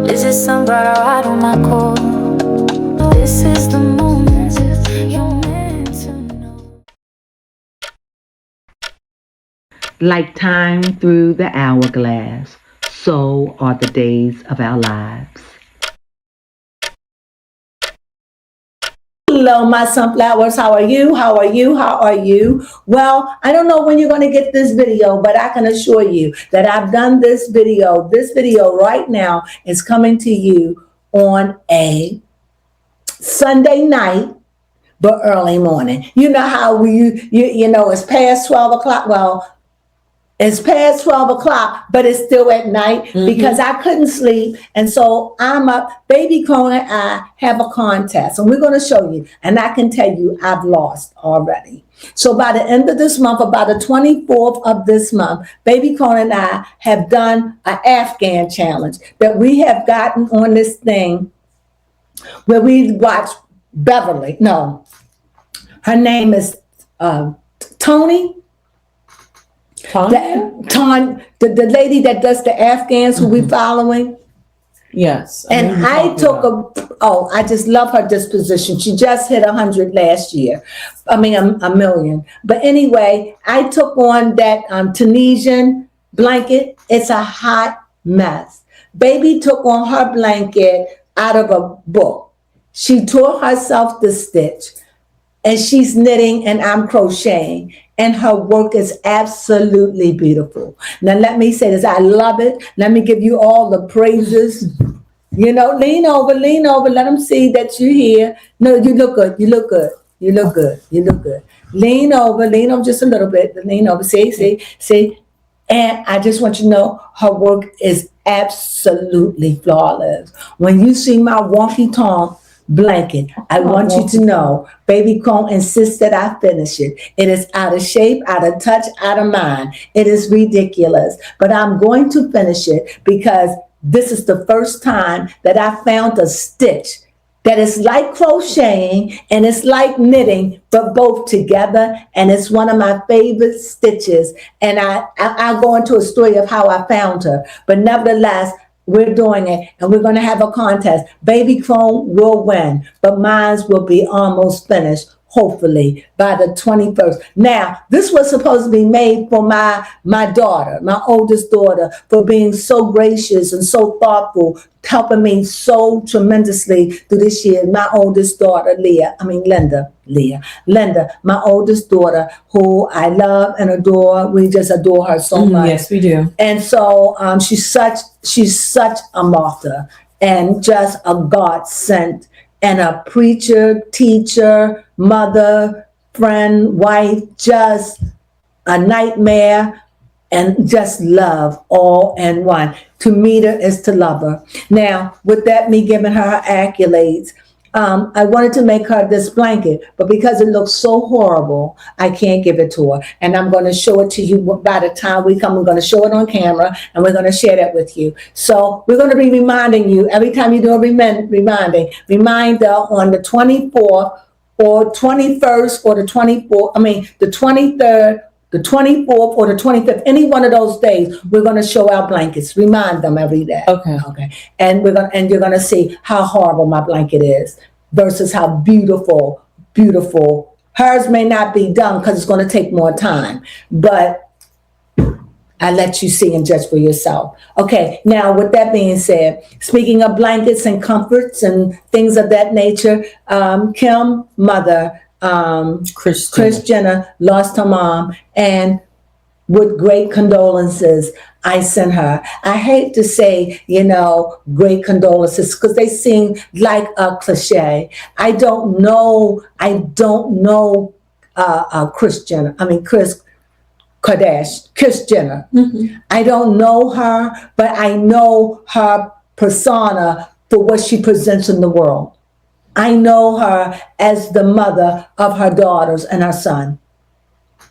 Is it sun bright or ride on my core? This is the moment you're meant to know. Like time through the hourglass, so are the days of our lives. Hello, my sunflowers. How are you? How are you? How are you? Well, I don't know when you're going to get this video, but I can assure you that I've done this video. This video right now is coming to you on a Sunday night, but early morning. You know how you know, it's past 12 o'clock. Well, it's past 12 o'clock, but it's still at night because I couldn't sleep. And so I'm up. Baby Crone and I have a contest, and we're going to show you. And I can tell you, I've lost already. So by the end of this month, about the 24th of this month, Baby Crone and I have done an Afghan challenge that we have gotten on this thing where we watch Beverly. No, her name is Tony. The lady that does the Afghans who we following. Yes. And I just love her disposition. She just hit 100 last year. I mean, a million. But anyway, I took on that Tunisian blanket. It's a hot mess. Baby took on her blanket out of a book. She taught herself the stitch, and she's knitting and I'm crocheting. And her work is absolutely beautiful. Now, let me say this. I love it. Let me give you all the praises. You know, lean over. Let them see that you're here. No, you look good. You look good. Lean over just a little bit. Lean over. See. And I just want you to know her work is absolutely flawless. When you see my wonky tongue blanket, I want you to know Baby Crone insists that I finish it. It is out of shape, out of touch, out of mind. It is ridiculous, but I'm going to finish it because this is the first time that I found a stitch that is like crocheting and it's like knitting, but both together. And it's one of my favorite stitches. And I'll go into a story of how I found her, but nevertheless, we're doing it, and we're going to have a contest. Baby Crone will win, but mine will be almost finished, hopefully, by the 21st. Now, this was supposed to be made for my daughter, my oldest daughter, for being so gracious and so thoughtful, helping me so tremendously through this year. My oldest daughter, Linda, my oldest daughter, who I love and adore. We just adore her so much. Yes, we do. And so she's such a martyr and just a godsend and a preacher, teacher, mother, friend, wife, just a nightmare, and just love all in one. To meet her is to love her. Now, with that, me giving her accolades, I wanted to make her this blanket, but because it looks so horrible, I can't give it to her. And I'm going to show it to you by the time we come. We're going to show it on camera, and we're going to share that with you. So we're going to be reminding you every time you do a reminder on the 24th or 21st or the 23rd, the 24th or the 25th, any one of those days, we're going to show our blankets. Remind them every day. Okay. And you're going to see how horrible my blanket is versus how beautiful. Hers may not be done because it's going to take more time, but I let you see and judge for yourself. Okay, now with that being said, speaking of blankets and comforts and things of that nature, Kim, mother, Chris Jenner lost her mom, and with great condolences, I sent her. I hate to say, great condolences because they seem like a cliche. I don't know Kris Jenner. Kris Jenner. I don't know her, but I know her persona for what she presents in the world. I know her as the mother of her daughters and her son.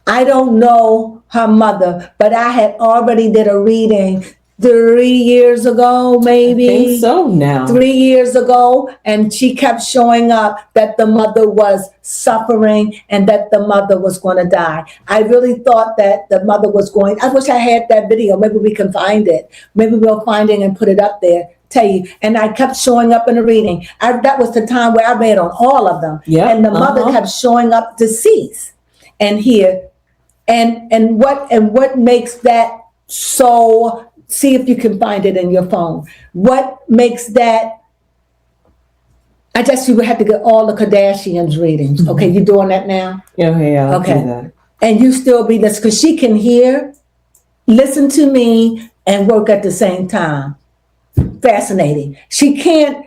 I don't know her mother, but I had already did a reading 3 years ago, maybe. I think so now. 3 years ago, and she kept showing up that the mother was suffering and that the mother was going to die. I really thought that the mother was I wish I had that video. Maybe we can find it. Maybe we'll find it and put it up there. tell you. And I kept showing up in the reading. That was the time where I read on all of them. Yeah, And the mother kept showing up deceased and here. And what makes that so, see if you can find it in your phone. What makes that, I guess you would have to get all the Kardashians readings. Mm-hmm. Okay, you doing that now? Yeah, I'll Okay. do that. And you still be this, because she can hear, listen to me, and work at the same time. Fascinating. She can't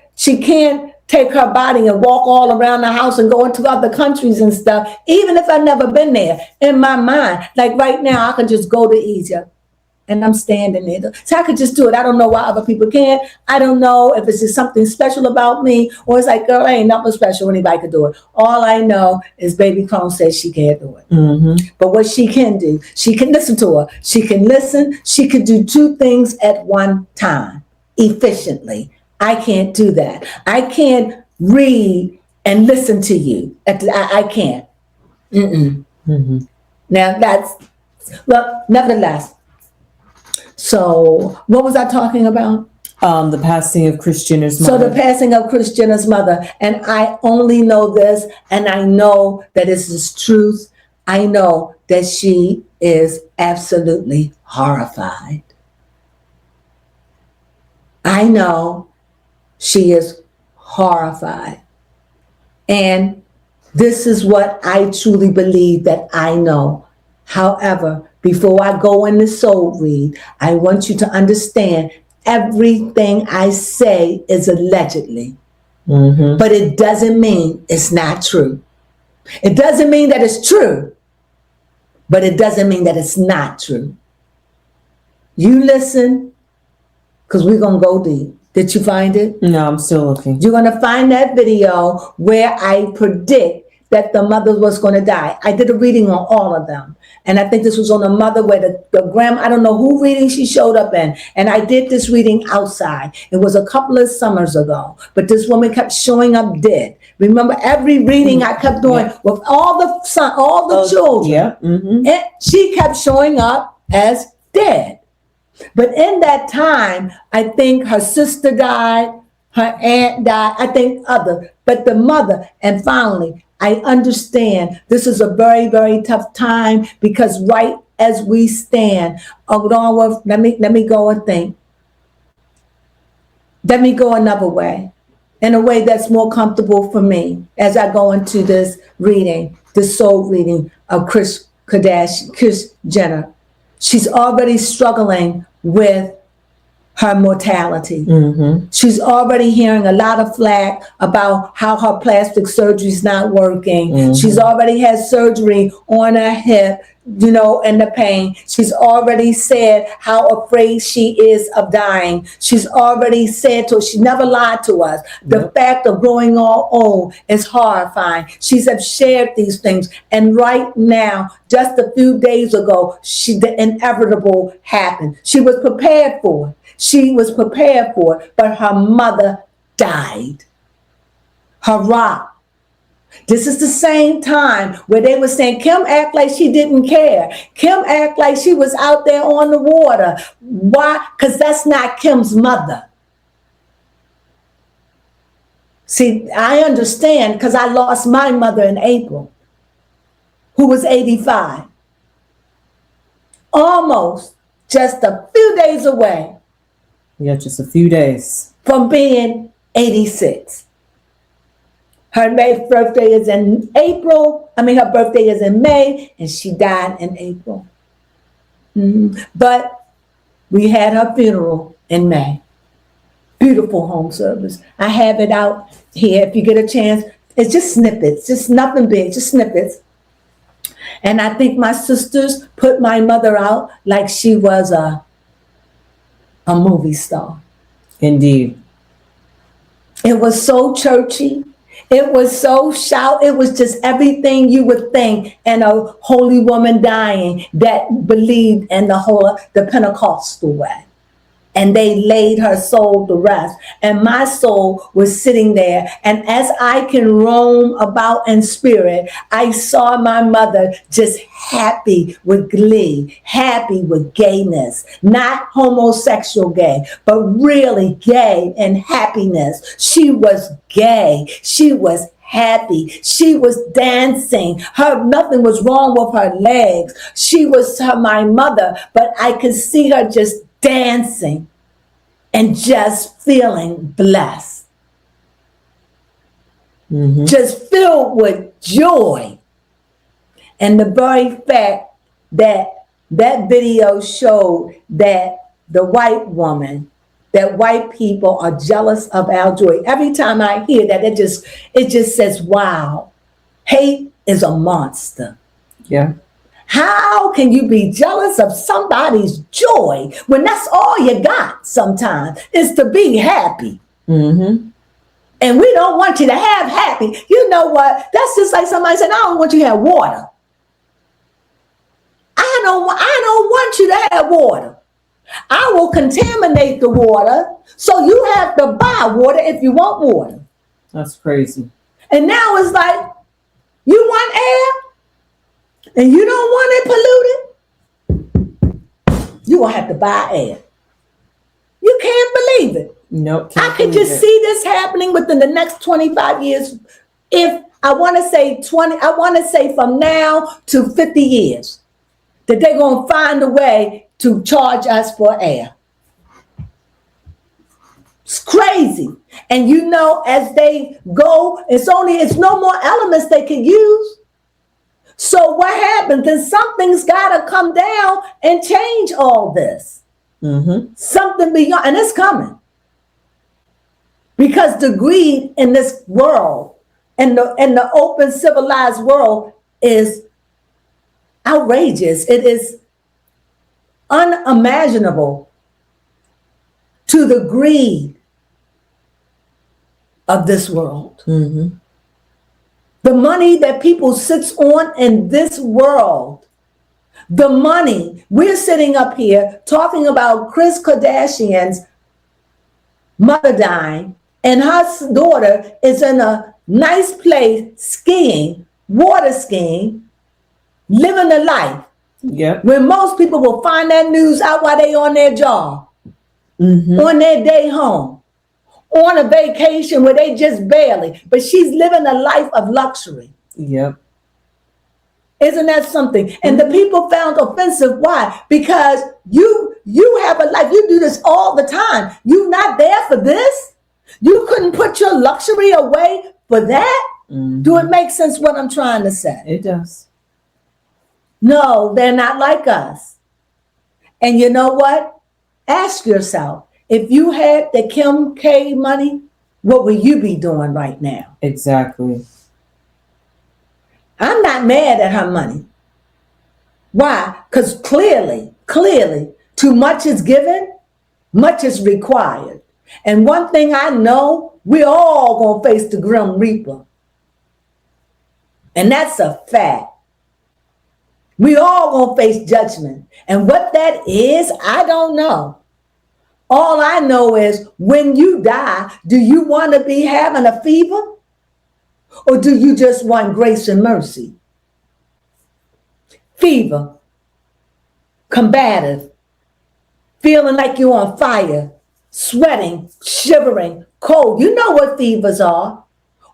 take her body and walk all around the house and go into other countries and stuff, even if I've never been there. In my mind, like right now, I can just go to Egypt and I'm standing there. So I could just do it. I don't know why other people can't. I don't know if it's just something special about me, or it's like, girl, ain't nothing special. Anybody could do it. All I know is baby Crones says she can't do it. Mm-hmm. But what she can do, she can listen to her. She can listen. She could do two things at one time efficiently. I can't do that. I can't read and listen to you. I can't. Mm-hmm. Now that's, well, nevertheless. So what was I talking about? The passing of Kris Jenner's So mother. the passing of Kris Jenner's mother. And I only know this, and I know that this is truth. I know that she is absolutely horrified. I know she is horrified. And this is what I truly believe that I know. However, before I go in the soul read, I want you to understand everything I say is allegedly. Mm-hmm. But it doesn't mean it's not true. It doesn't mean that it's true, but it doesn't mean that it's not true. You listen, because we're going to go deep. Did you find it? No, I'm still looking. You're going to find that video where I predict that the mother was going to die. I did a reading on all of them. And I think this was on the mother where the grandma, I don't know who reading she showed up in. And I did this reading outside. It was a couple of summers ago. But this woman kept showing up dead. Remember, every reading I kept doing with all the children. Yeah. Mm-hmm. And she kept showing up as dead. But in that time, I think her sister died, her aunt died, I think but the mother, and finally, I understand this is a very, very tough time, because right as we stand, let me go and think. Let me go another way, in a way that's more comfortable for me as I go into this reading, this soul reading of Kris Jenner. She's already struggling with her mortality. Mm-hmm. She's already hearing a lot of flack about how her plastic surgery is not working. Mm-hmm. She's already had surgery on her hip, and the pain. She's already said how afraid she is of dying. She's already said to us, she never lied to us. The fact of growing all old is horrifying. She's have shared these things. And right now, just a few days ago, the inevitable happened. She was prepared for it. But her mother died. Hurrah. This is the same time where they were saying Kim act like she didn't care. Kim act like she was out there on the water. Why? Because that's not Kim's mother. See, I understand, because I lost my mother in April, who was 85. Almost just a few days away. Yeah, just a few days. From being 86. Her birthday is in April. Her birthday is in May, and she died in April. But we had her funeral in May. Beautiful home service. I have it out here if you get a chance. It's just snippets, just nothing big, just snippets. And I think my sisters put my mother out like she was a movie star. Indeed. It was so churchy. It was so shout. It was just everything you would think in a holy woman dying that believed in the Pentecostal way. and they laid her soul to rest. And my soul was sitting there. And as I can roam about in spirit, I saw my mother just happy with glee, happy with gayness, not homosexual gay, but really gay and happiness. She was gay. She was happy. She was dancing. Nothing was wrong with her legs. She was my mother, but I could see her just dancing and just feeling blessed. Just filled with joy. And the very fact that that video showed that the white woman, that white people are jealous of our joy. Every time I hear that, it just says, wow, hate is a monster. Yeah. How can you be jealous of somebody's joy when that's all you got sometimes is to be happy? And we don't want you to have happy. You know what? That's just like somebody said, I don't want you to have water. I don't want you to have water. I will contaminate the water, so you have to buy water if you want water. That's crazy. And now it's like, you want air? And you don't want it polluted, you will have to buy air. You can't believe it. Nope. I could just see this happening within the next 25 years. If I want to say from now to 50 years, that they're going to find a way to charge us for air. It's crazy. And you know, as they go, it's no more elements they can use. So what happens? Then something's got to come down and change all this. Something beyond, and it's coming. Because the greed in this world, in the open civilized world, is outrageous. It is unimaginable to the greed of this world. The money that people sits on in this world, the money, we're sitting up here talking about Kris Kardashian's mother dying, and her daughter is in a nice place skiing, water skiing, living a life. Yep. When most people will find that news out while they on their job, on their day home, on a vacation where they just barely, but she's living a life of luxury. Yep. Isn't that something? And the people found offensive. Why? Because you have a life. You do this all the time. You're not there for this. You couldn't put your luxury away for that. Do it make sense what I'm trying to say? It does. No, they're not like us. And you know what? Ask yourself, if you had the Kim K money, what would you be doing right now? Exactly. I'm not mad at her money. Why? Because clearly, too much is given, much is required. And one thing I know, we're all going to face the Grim Reaper. And that's a fact. We all going to face judgment. And what that is, I don't know. All I know is when you die, do you want to be having a fever? Or do you just want grace and mercy? Fever, combative, feeling like you're on fire, sweating, shivering, cold. You know what fevers are.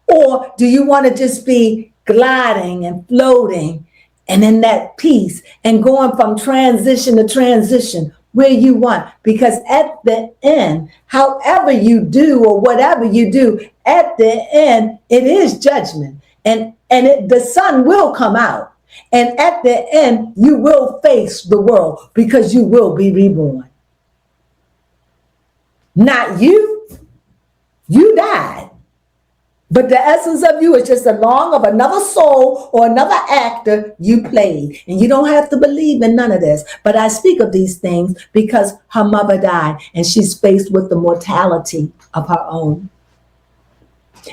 Or do you want to just be gliding and floating and in that peace and going from transition to transition where you want? Because at the end, however you do or whatever you do, at the end, it is judgment. And the sun will come out. And at the end, you will face the world because you will be reborn. Not you. You died. But the essence of you is just along of another soul or another actor you played. And you don't have to believe in none of this. But I speak of these things because her mother died and she's faced with the mortality of her own.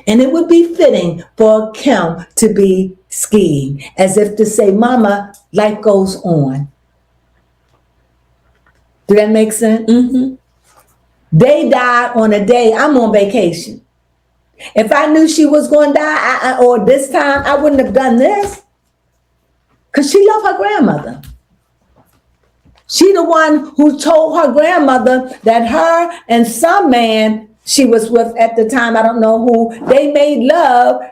And it would be fitting for Kim to be skiing, as if to say, Mama, life goes on. Do that make sense? They died on a day I'm on vacation. If I knew she was going to die or this time, I wouldn't have done this. Because she loved her grandmother. She the one who told her grandmother that her and some man she was with at the time, I don't know who, they made love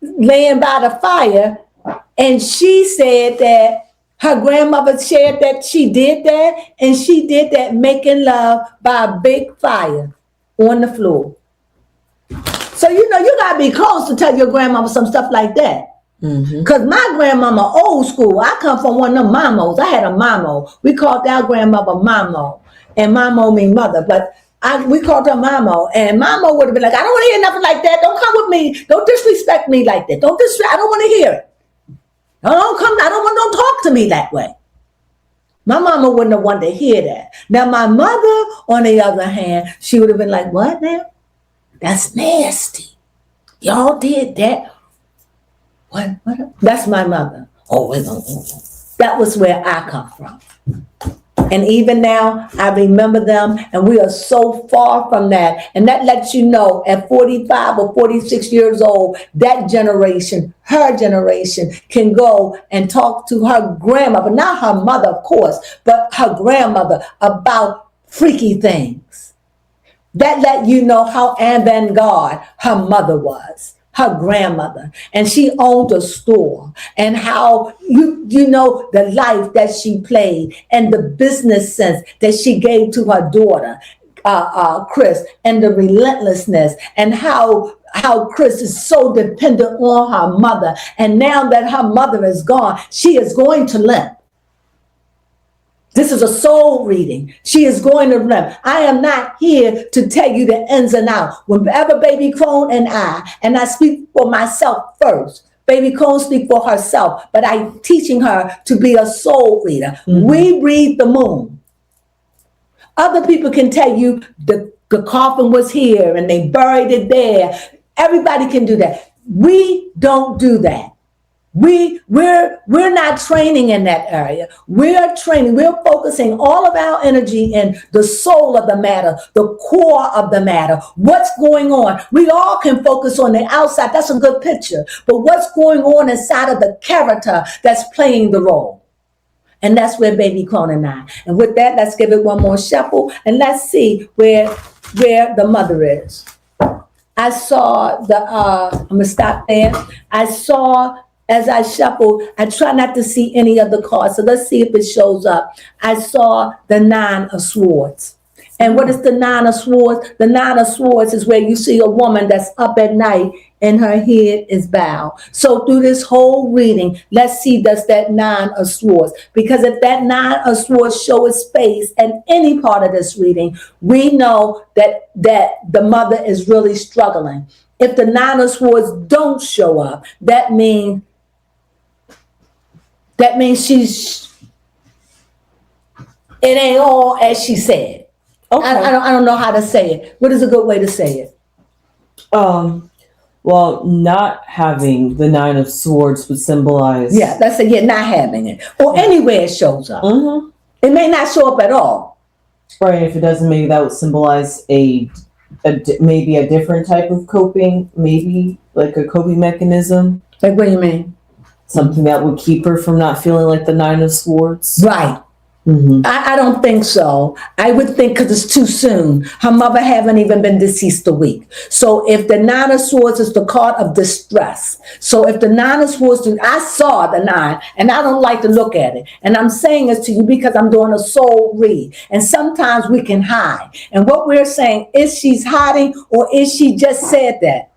laying by the fire. And she said that her grandmother shared that she did that, and she did that making love by a big fire on the floor. So, you got to be close to tell your grandmama some stuff like that. Because my grandmama, old school, I come from one of them mamos. I had a mamo. We called our grandmother Mamo. And Mamo mean mother. But we called her Mamo. And Mamo would have been like, I don't want to hear nothing like that. Don't come with me. Don't disrespect me like that. I don't want to hear it. Don't talk to me that way. My mama wouldn't have wanted to hear that. Now, my mother, on the other hand, she would have been like, what now? That's nasty. Y'all did that. What? That's my mother. That was where I come from. And even now, I remember them, and we are so far from that. And that lets you know, at 45 or 46 years old, that generation, her generation, can go and talk to her grandmother, not her mother, of course, but her grandmother about freaky things. That let you know how avant-garde her mother was. Her grandmother, and she owned a store, and how you know the life that she played and the business sense that she gave to her daughter, Chris, and the relentlessness, and how Chris is so dependent on her mother, and now that her mother is gone, she is going to limp. This is a soul reading. She is going to limp. I am not here to tell you the ins and outs. Whenever Baby Crone and I speak for myself first. Baby Crone speak for herself, but I'm teaching her to be a soul reader. We read the moon. Other people can tell you the coffin was here and they buried it there. Everybody can do that. We don't do that. We're not training in that area. We're focusing all of our energy in the soul of the matter, the core of the matter. What's going on? We all can focus on the outside. That's a good picture. But what's going on inside of the character that's playing the role? And that's where Baby Crone and I. And with that, let's give it one more shuffle and let's see where the mother is. I saw I'm gonna stop there. I saw, as I shuffled, I try not to see any of the cards. So let's see if it shows up. I saw the 9 of Swords. And what is the 9 of Swords? The 9 of Swords is where you see a woman that's up at night and her head is bowed. So through this whole reading, let's see, does that 9 of Swords? Because if that 9 of Swords show its face at any part of this reading, we know that the mother is really struggling. If the 9 of Swords don't show up, that means it ain't all as she said. Okay. I don't know how to say it. What is a good way to say it? Well, not having the 9 of Swords would symbolize. Yeah, that's it. Yeah, not having it. Or anywhere it shows up. Mm-hmm. It may not show up at all. Right. If it doesn't, maybe that would symbolize maybe a different type of coping, maybe like a coping mechanism. Like, what do you mean? Something that would keep her from not feeling like the 9 of Swords. Right. Mm-hmm. I don't think so. I would think because it's too soon. Her mother haven't even been deceased a week. So if the 9 of Swords is the card of distress. So if the 9 of Swords, I saw the 9 and I don't like to look at it. And I'm saying this to you because I'm doing a soul read. And sometimes we can hide. And what we're saying, is she's hiding or is she just said that?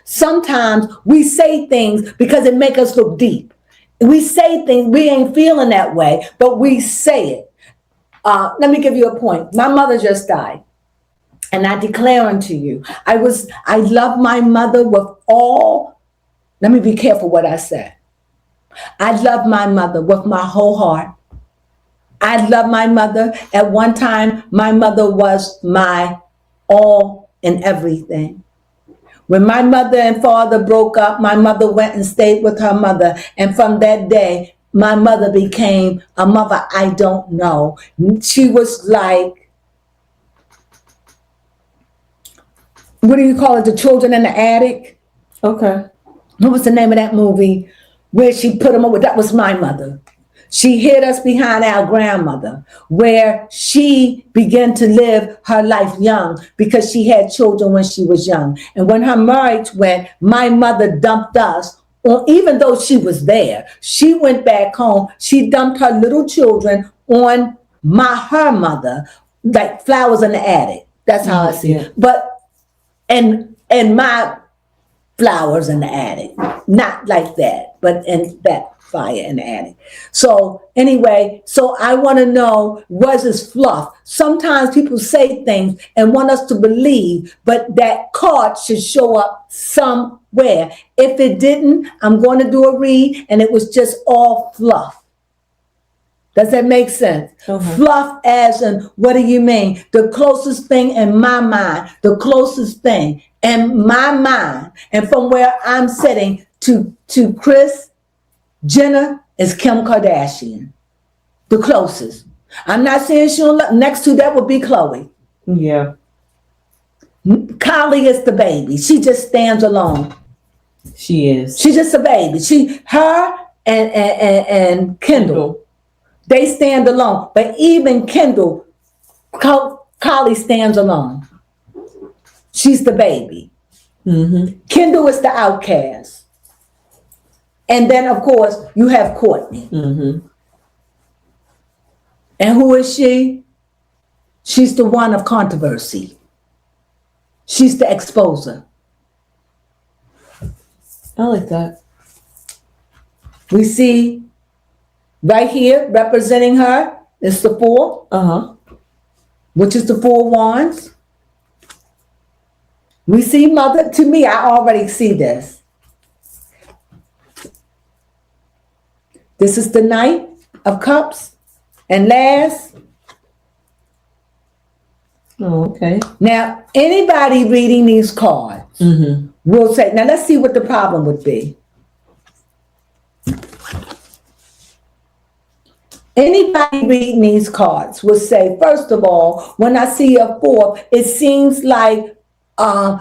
Sometimes we say things because it makes us look deep. We say things, we ain't feeling that way, but we say it. Let me give you a point. My mother just died. And I declare unto you, I love my mother with all, let me be careful what I said. I love my mother with my whole heart. I love my mother. At one time, my mother was my all and everything. When my mother and father broke up, my mother went and stayed with her mother. And from that day, my mother became a mother I don't know. She was like what do you call it? The Children in the Attic. Okay. What was the name of that movie where she put them over? That was my mother. She hid us behind our grandmother, where she began to live her life young because she had children when she was young. And when her marriage went, my mother dumped us. Even though she was there, she went back home. She dumped her little children on her mother, like flowers in the attic. That's how I see it. But and my flowers in the attic, not like that, but in that fire in the attic. So anyway, so I want to know, was this fluff? Sometimes people say things and want us to believe, but that card should show up somewhere. If it didn't, I'm going to do a read and it was just all fluff. Does that make sense? Fluff as in, what do you mean? The closest thing in my mind, the closest thing in my mind, and from where I'm sitting to Chris Jenner is Kim Kardashian. The closest. I'm not saying she'll look, next to that would be Chloe. Yeah. Kylie is the baby. She just stands alone. She is. She's just a baby. Her and Kendall. They stand alone. But even Kendall, Kylie stands alone. She's the baby. Mm-hmm. Kendall is the outcast. And then, of course, you have Courtney. Mm-hmm. And who is she? She's the one of controversy. She's the exposer. I like that. We see right here representing her is the 4. Uh-huh. Which is the 4 wands. We see mother. To me, I already see this. This is the Knight of Cups. And last. Oh, okay. Now, anybody reading these cards will say, now let's see what the problem would be. Anybody reading these cards will say, first of all, when I see a 4, it seems like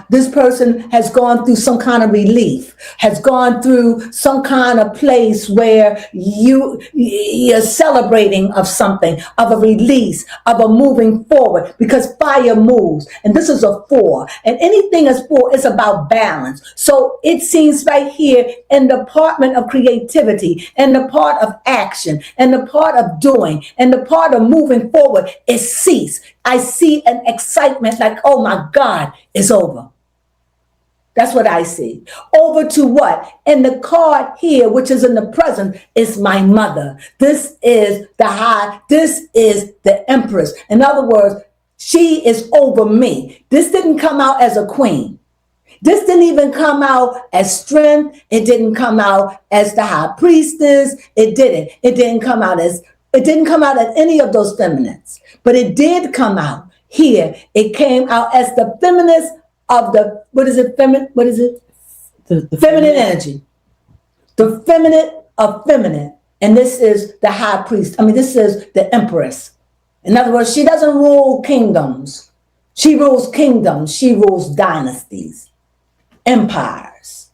this person has gone through some kind of relief, has gone through some kind of place where you're celebrating of something, of a release, of a moving forward, because fire moves. And this is a 4. And anything that's 4 is about balance. So it seems right here in the department of creativity, and the part of action, and the part of doing, and the part of moving forward is cease. I see an excitement like, oh my God, it's over. That's what I see. Over to what? And the card here, which is in the present, is my mother. This is this is the Empress. In other words, she is over me. This didn't come out as a queen. This didn't even come out as strength. It didn't come out as the high priestess. It didn't. It didn't come out as any of those feminists. But it did come out here. It came out as the feminist of the, what is it? The feminine energy. The feminine of feminine. And this is the high priest. This is the empress. In other words, she doesn't rule kingdoms. She rules kingdoms. She rules dynasties, empires,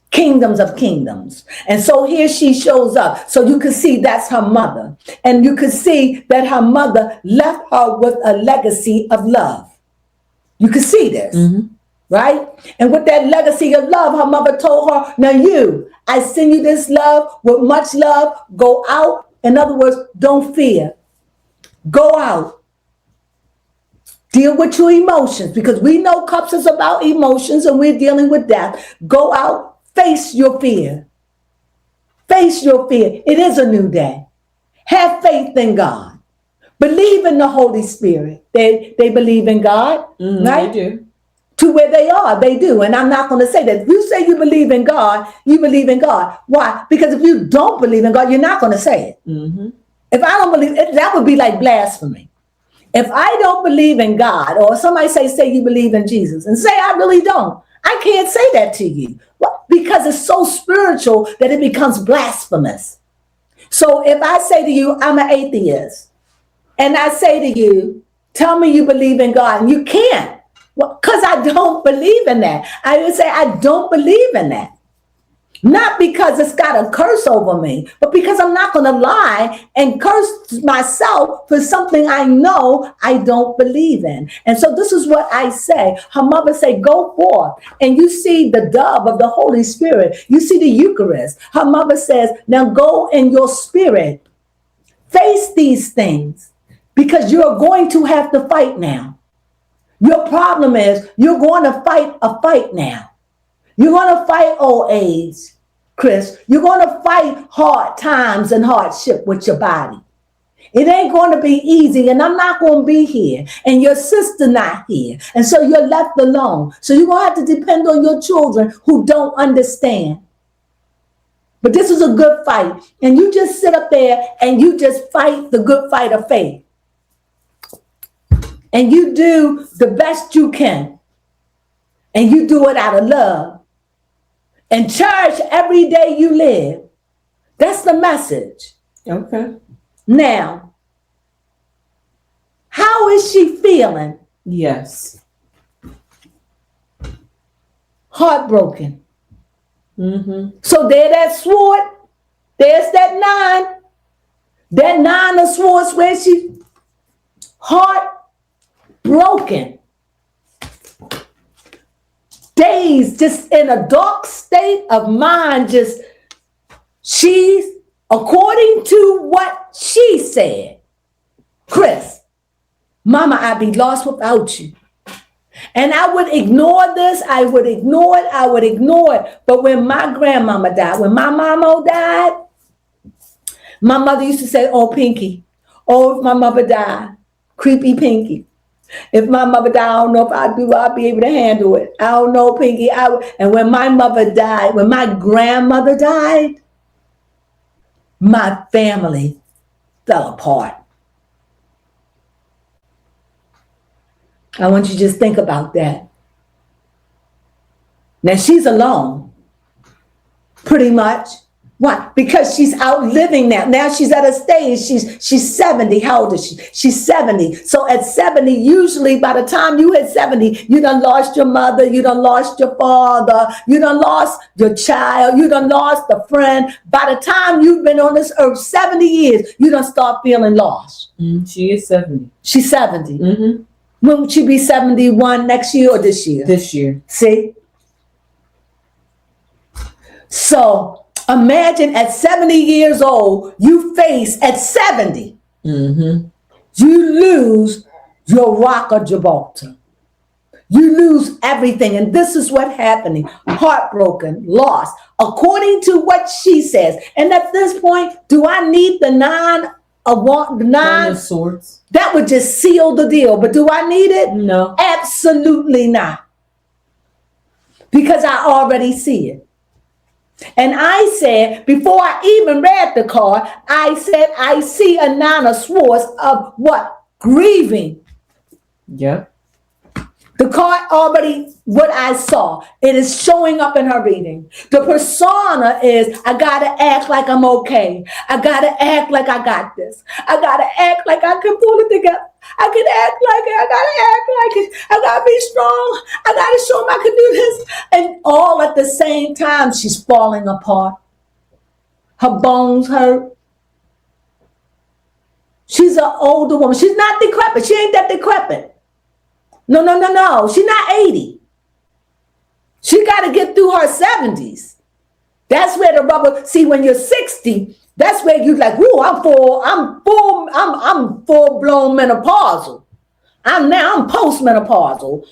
kingdoms of kingdoms. And so here she shows up. So you can see that's her mother. And you can see that her mother left her with a legacy of love. You can see this, right? And with that legacy of love, her mother told her, now I send you this love with much love. Go out. In other words, don't fear. Go out. Deal with your emotions, because we know cups is about emotions and we're dealing with that. Go out. Face your fear. Face your fear. It is a new day. Have faith in God. Believe in the Holy Spirit. They believe in God, right? They do. To where they are, they do. And I'm not going to say that. If you say you believe in God, you believe in God. Why? Because if you don't believe in God, you're not going to say it. If I don't believe it, that would be like blasphemy. If I don't believe in God, or somebody say you believe in Jesus, and say I really don't, I can't say that to you. Because it's so spiritual that it becomes blasphemous. So if I say to you, I'm an atheist, and I say to you, tell me you believe in God, and you can't. Well, because I don't believe in that. I would say I don't believe in that. Not because it's got a curse over me, but because I'm not going to lie and curse myself for something I know I don't believe in. And so this is what I say. Her mother say, go forth. And you see the dove of the Holy Spirit. You see the Eucharist. Her mother says, now go in your spirit. Face these things because you're going to have to fight now. Your problem is you're going to fight a fight now. You're going to fight old age, Chris. You're going to fight hard times and hardship with your body. It ain't going to be easy, and I'm not going to be here, and your sister not here, and so you're left alone. So you're going to have to depend on your children who don't understand. But this is a good fight, and you just sit up there and you just fight the good fight of faith. And you do the best you can, and you do it out of love. And cherish every day you live. That's the message. Okay. Now, how is she feeling? Yes. Heartbroken. Mm-hmm. So there that sword, there's that nine. That nine of swords where she heartbroken. Days just in a dark state of mind, just she's according to what she said. Chris, Mama, I'd be lost without you. And I would ignore this, I would ignore it. But when my grandmama died, when my mama died, my mother used to say, oh, Pinky, oh, if my mother died, creepy Pinky. If my mother died, I don't know if I'd be able to handle it. I don't know, Pinky. And when my mother died, when my grandmother died, my family fell apart. I want you to just think about that. Now she's alone, pretty much. Why? Because she's outliving that. Now she's at a stage, she's 70. How old is she? She's 70. So at 70, usually by the time you hit 70, you done lost your mother, you done lost your father, you done lost your child, you done lost a friend. By the time you've been on this earth 70 years, you done start feeling lost. She is 70. She's 70. Mm-hmm. When would she be 71 next year or this year? This year. See? So imagine at 70 years old, you face at 70, mm-hmm. you lose your Rock of Gibraltar. You lose everything. And this is what happening. Heartbroken, lost, according to what she says. And at this point, do I need the nine of swords? That would just seal the deal. But do I need it? No. Absolutely not. Because I already see it. And I said, before I even read the card, I said, I see a nine of swords of what? Grieving. Yep. The card already, what I saw, it is showing up in her reading. The persona is, I gotta act like I'm okay. I gotta act like I got this. I gotta act like I can pull it together. I can act like it. I gotta act like it. I gotta be strong. I gotta show them I can do this. And all at the same time, she's falling apart. Her bones hurt. She's an older woman. She's not decrepit. She ain't that decrepit. No. She's not 80. She got to get through her 70s. That's where the rubber, see, when you're 60, that's where you like, whoo, I'm full-blown menopausal. I'm postmenopausal.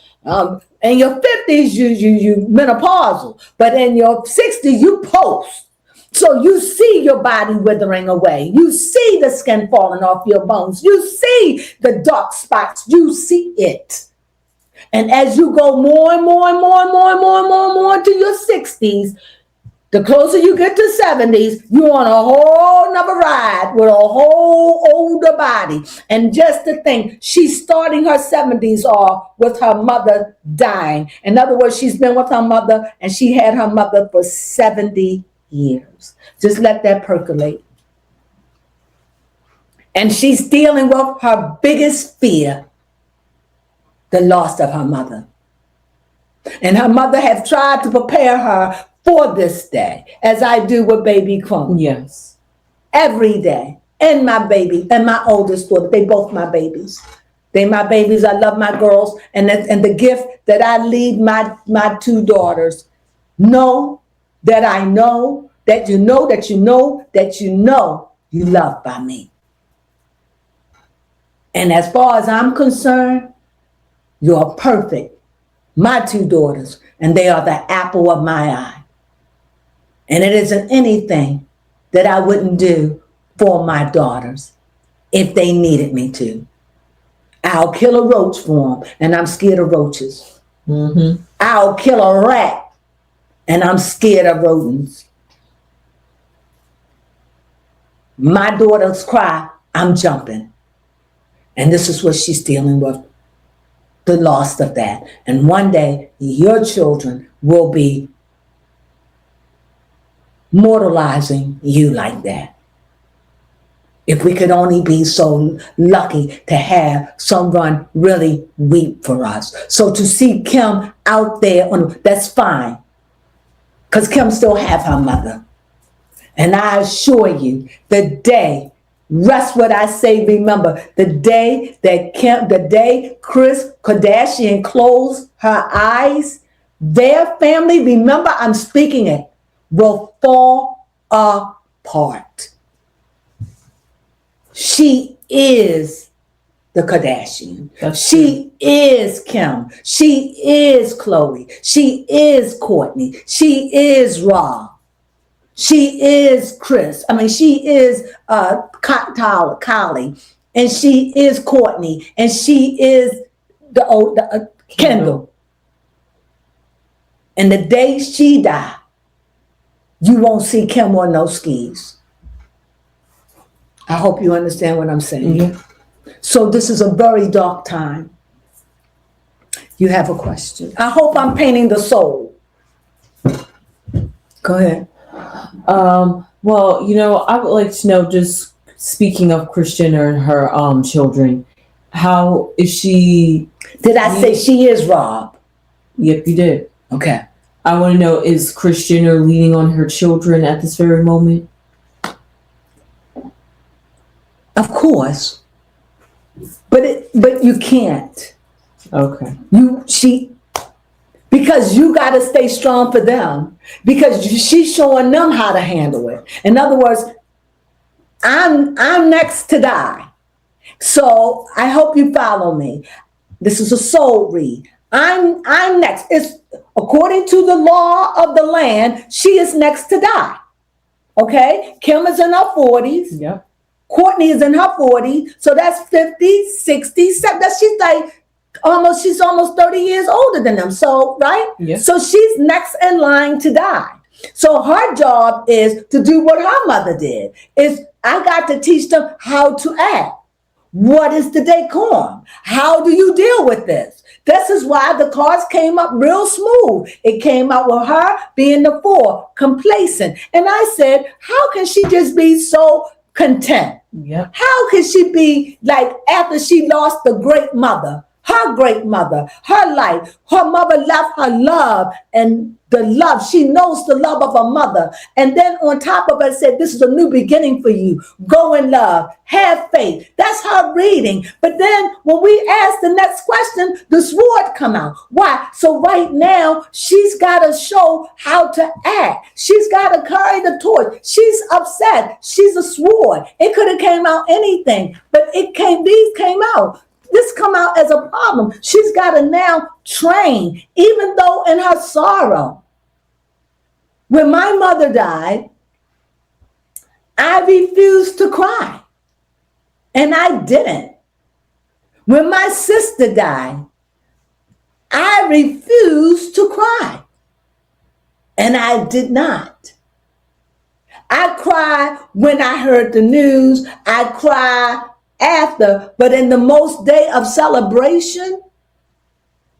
In your 50s, you menopausal. But in your 60s, you post. So you see your body withering away. You see the skin falling off your bones. You see the dark spots. You see it. And as you go more and more to your 60s, the closer you get to 70s, you're on a whole nother ride with a whole older body. And just to think, she's starting her 70s off with her mother dying. In other words, she's been with her mother and she had her mother for 70 years. Just let that percolate. And she's dealing with her biggest fear, the loss of her mother. And her mother have tried to prepare her for this day, as I do with baby Crones. Yes. Every day. And my baby, and my oldest daughter, they both my babies. They my babies. I love my girls. And the gift that I leave my two daughters, know that I know that you know that you know that you know you loved by me. And as far as I'm concerned, you're perfect. My two daughters, and they are the apple of my eye. And it isn't anything that I wouldn't do for my daughters if they needed me to. I'll kill a roach for them, and I'm scared of roaches. Mm-hmm. I'll kill a rat, and I'm scared of rodents. My daughters cry, I'm jumping. And this is what she's dealing with, the loss of that. And one day, your children will be mortalizing you like that. If we could only be so lucky to have someone really weep for us. So to see Kim out there, that's fine. Because Kim still have her mother. And I assure you, the day, rest what I say, remember, the day Kris Kardashian closed her eyes, their family, remember I'm speaking it, will fall apart. She is the Kardashian. She is Kim. She is Khloe. She is Kourtney. She is Rob. She is Kris. I mean, she is Kylie. And she is Kourtney. And she is Kendall. And the day she died, you won't see Kim on no skis. I hope you understand what I'm saying. Mm-hmm. So this is a very dark time. You have a question. I hope I'm painting the soul. Go ahead. Well, I would like to know, just speaking of Christian and her children, how is she? Did I say she is Rob? Yep, you did. Okay. I want to know, is Christian leaning on her children at this very moment? Of course. But you can't. Okay. Because you got to stay strong for them. Because she's showing them how to handle it. In other words, I'm next to die. So I hope you follow me. This is a soul read. I'm next. It's according to the law of the land, she is next to die. Okay? Kim is in her 40s. Yep. Kourtney is in her 40s. So that's 50, 60, 70. She's almost 30 years older than them. So, right? Yeah. So she's next in line to die. So her job is to do what her mother did. I got to teach them how to act. What is the decorum? How do you deal with this? This is why the cards came up real smooth. It came out with her being the 4, complacent. And I said, how can she just be so content? Yep. How can she be like, after she lost the great mother, her life, her mother left her love, and the love, she knows the love of her mother. And then on top of it said, this is a new beginning for you. Go in love, have faith. That's her reading. But then when we ask the next question, the sword come out. Why? So right now, she's got to show how to act. She's got to carry the torch. She's upset. She's a sword. It could have came out anything, but these came out. This come out as a problem. She's got to now train, even though in her sorrow. When my mother died, I refused to cry. And I didn't. When my sister died, I refused to cry. And I did not. I cried when I heard the news. I cried after, but in the most day of celebration.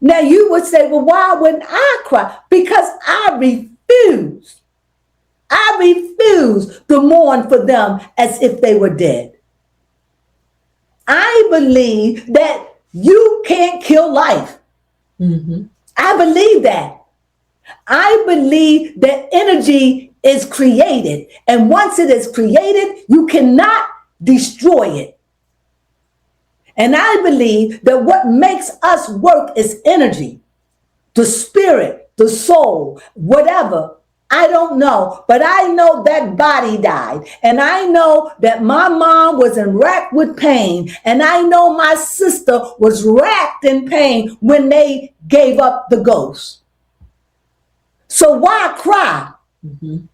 Now you would say, well, why wouldn't I cry? Because I refused. I refused to mourn for them as if they were dead. I believe that you can't kill life. Mm-hmm. I believe that. I believe that energy is created. And once it is created, you cannot destroy it. And I believe that what makes us work is energy, the spirit, the soul, whatever. I don't know, but I know that body died. And I know that my mom was racked with pain. And I know my sister was racked in pain when they gave up the ghost. So why cry? Mm-hmm.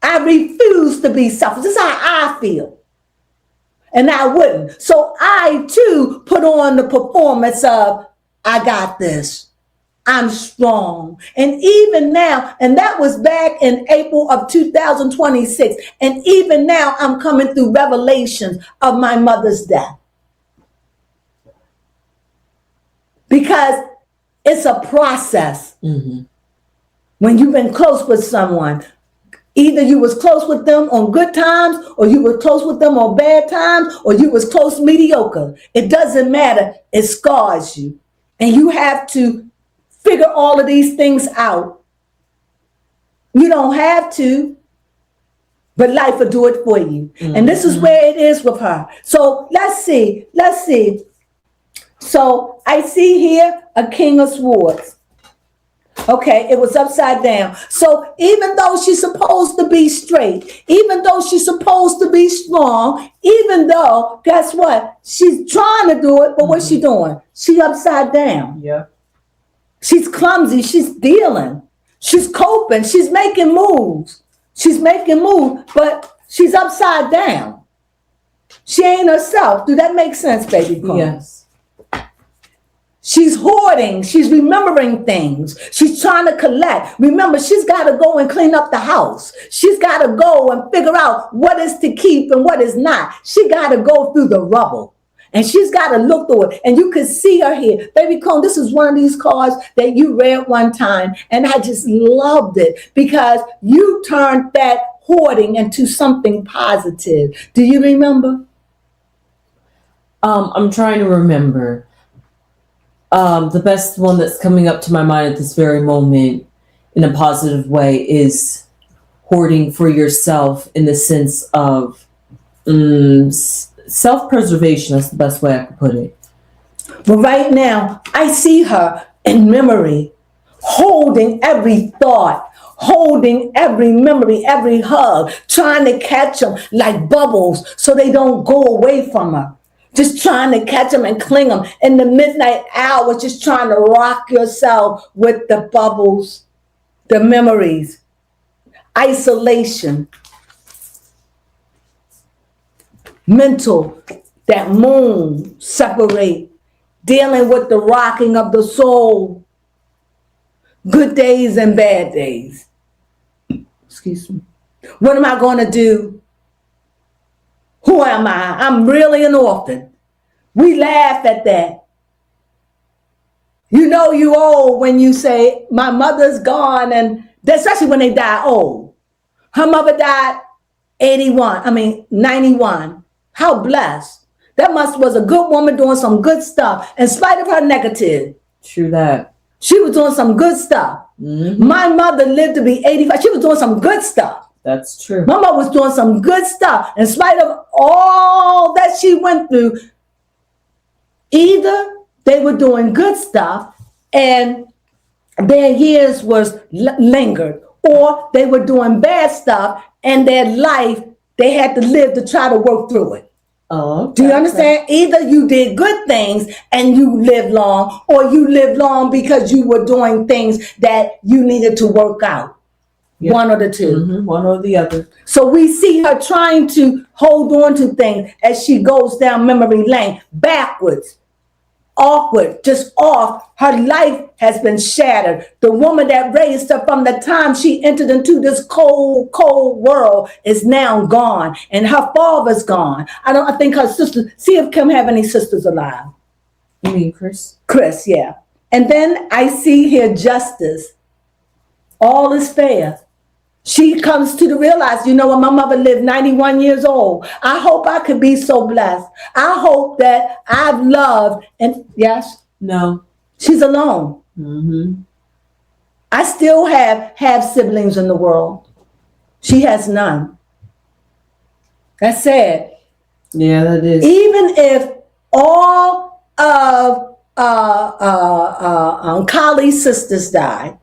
I refuse to be selfish. This is how I feel. And I wouldn't. So I too put on the performance of, I got this. I'm strong. And even now, and that was back in April of 2026. And even now I'm coming through revelations of my mother's death. Because it's a process. Mm-hmm. When you've been close with someone, either you was close with them on good times, or you were close with them on bad times, or you was close mediocre. It doesn't matter. It scars you. And you have to figure all of these things out. You don't have to, but life will do it for you. Mm-hmm. And this is where it is with her. So let's see. So I see here a King of Swords. Okay, it was upside down. So even though she's supposed to be straight, even though she's supposed to be strong, even though, guess what? She's trying to do it, but what's she doing? She's upside down. Yeah. She's clumsy. She's dealing. She's coping. She's making moves. But she's upside down. She ain't herself. Do that make sense, baby? Yes. She's hoarding. She's remembering things. She's trying to collect. Remember, she's got to go and clean up the house. She's got to go and figure out what is to keep and what is not. She got to go through the rubble. And she's got to look through it. And you can see her here. Baby Cone, this is one of these cards that you read one time. And I just loved it because you turned that hoarding into something positive. Do you remember? I'm trying to remember. The best one that's coming up to my mind at this very moment in a positive way is hoarding for yourself in the sense of self-preservation. That's the best way I could put it. But right now, I see her in memory, holding every thought, holding every memory, every hug, trying to catch them like bubbles so they don't go away from her. Just trying to catch them and cling them in the midnight hour, just trying to rock yourself with the bubbles, the memories, isolation, mental, that moon separate, dealing with the rocking of the soul, good days and bad days. Excuse me. What am I going to do? Who am I? I'm really an orphan. We laugh at that. You know you old when you say, my mother's gone, and especially when they die old. Her mother died 91. How blessed. That was a good woman doing some good stuff in spite of her negative. True that. She was doing some good stuff. Mm-hmm. My mother lived to be 85. She was doing some good stuff. That's true. Mama was doing some good stuff. In spite of all that she went through, either they were doing good stuff and their years was lingered, or they were doing bad stuff and their life, they had to live to try to work through it. Oh, okay. Do you understand? Either you did good things and you lived long, or you lived long because you were doing things that you needed to work out. Yep. One or the two. Mm-hmm. One or the other. So we see her trying to hold on to things as she goes down memory lane, backwards, awkward, just off. Her life has been shattered. The woman that raised her from the time she entered into this cold, cold world is now gone. And her father's gone. I think her sister, see if Kim have any sisters alive. You mean Chris? Chris, yeah. And then I see here justice. All is fair. She comes to realize, you know what, my mother lived 91 years old. I hope I could be so blessed. I hope that I've loved, and yes? No. She's alone. Mm-hmm. I still have siblings in the world. She has none. That's sad. Yeah, that is. Even if all of Kali's sisters died,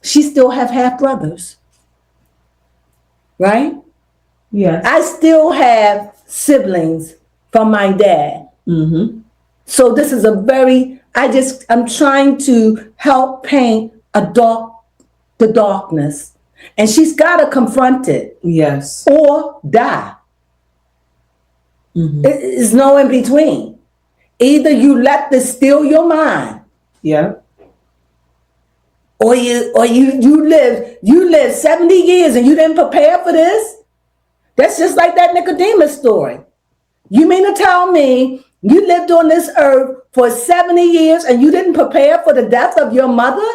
she still have half brothers, right? Yes. I still have siblings from my dad. Mm-hmm. So this is I'm trying to help paint the darkness. And she's got to confront it Yes. or die. Mm-hmm. It's no in between. Either you let this steal your mind, Yeah. or you live 70 years and you didn't prepare for this. That's just like that Nicodemus story. You mean to tell me you lived on this earth for 70 years and you didn't prepare for the death of your mother?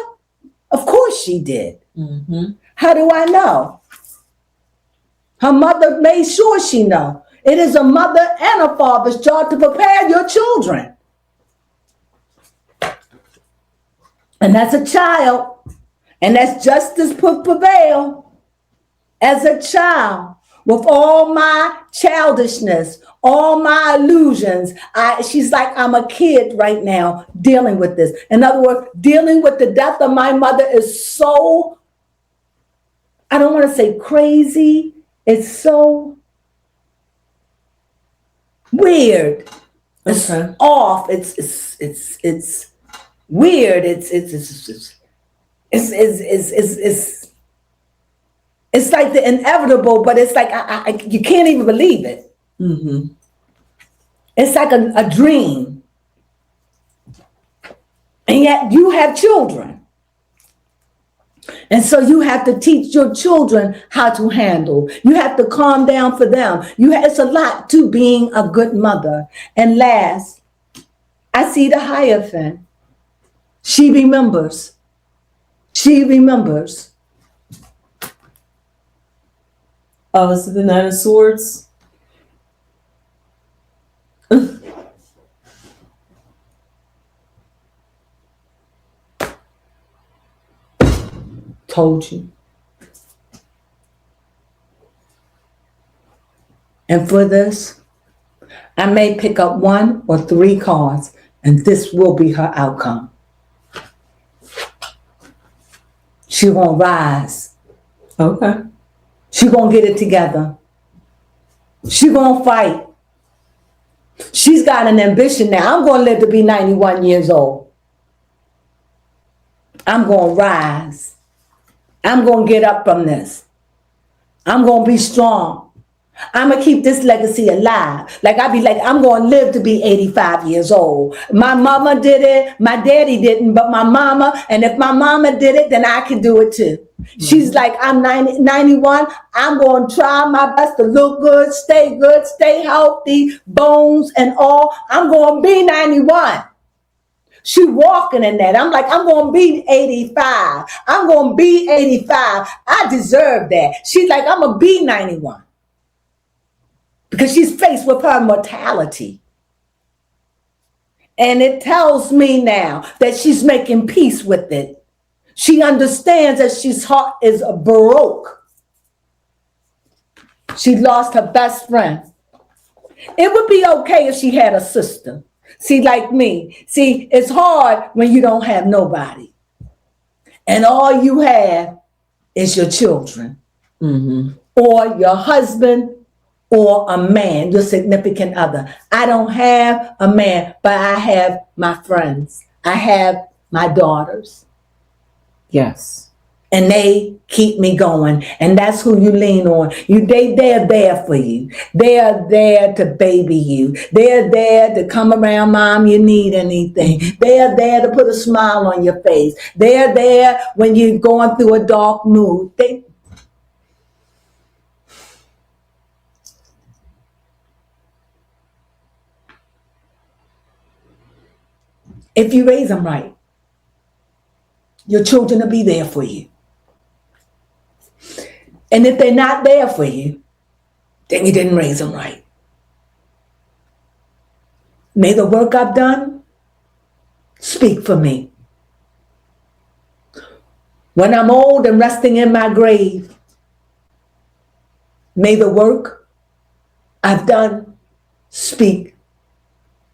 Of course she did. Mm-hmm. How do I know? Her mother made sure she know. It is a mother and a father's job to prepare your children. And as a child, and as justice prevail, as a child, with all my childishness, all my illusions, she's like, I'm a kid right now dealing with this. In other words, dealing with the death of my mother is so, I don't want to say crazy, it's so weird. It's off. It's weird. It's like the inevitable, but it's like you can't even believe it. Mm-hmm. It's like a dream, and yet you have children. And so you have to teach your children how to handle. You have to calm down for them. It's a lot to being a good mother. And last, I see the Hierophant. She remembers. She remembers. Oh, is it the Nine of Swords? Told you. And for this, I may pick up 1 or 3 cards, and this will be her outcome. She gonna rise. Okay. She gonna get it together. She gonna fight. She's got an ambition now. I'm gonna live to be 91 years old. I'm gonna rise. I'm gonna get up from this. I'm gonna be strong. I'm gonna keep this legacy alive. Like I be like, I'm gonna live to be 85 years old. My mama did it, my daddy didn't, but my mama, and if my mama did it, then I can do it too. Mm-hmm. She's like, I'm 91, I'm gonna try my best to look good, stay healthy, bones and all. I'm gonna be 91. She walking in that. I'm like, I'm gonna be 85. I'm gonna be 85. I deserve that. She's like, I'm gonna be 91. Because she's faced with her mortality. And it tells me now that she's making peace with it. She understands that she's heart is baroque. She lost her best friend. It would be okay if she had a sister. See, like me. See, it's hard when you don't have nobody. And all you have is your children. Mm-hmm. Or your husband, or a man, your significant other. I don't have a man, but I have my friends. I have my daughters. Yes. And they keep me going. And that's who you lean on. They're there for you. They are there to baby you. They're there to come around, Mom, you need anything. They're there to put a smile on your face. They're there when you're going through a dark mood. If you raise them right, your children will be there for you. And if they're not there for you, then you didn't raise them right. May the work I've done speak for me. When I'm old and resting in my grave, may the work I've done speak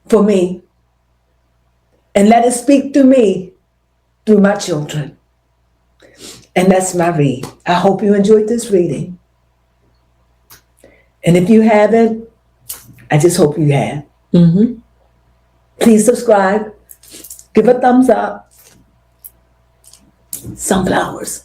for me. And let it speak to me through my children. And that's my read. I hope you enjoyed this reading. And if you haven't, I just hope you have. Mm-hmm. Please subscribe. Give a thumbs up. Sunflowers.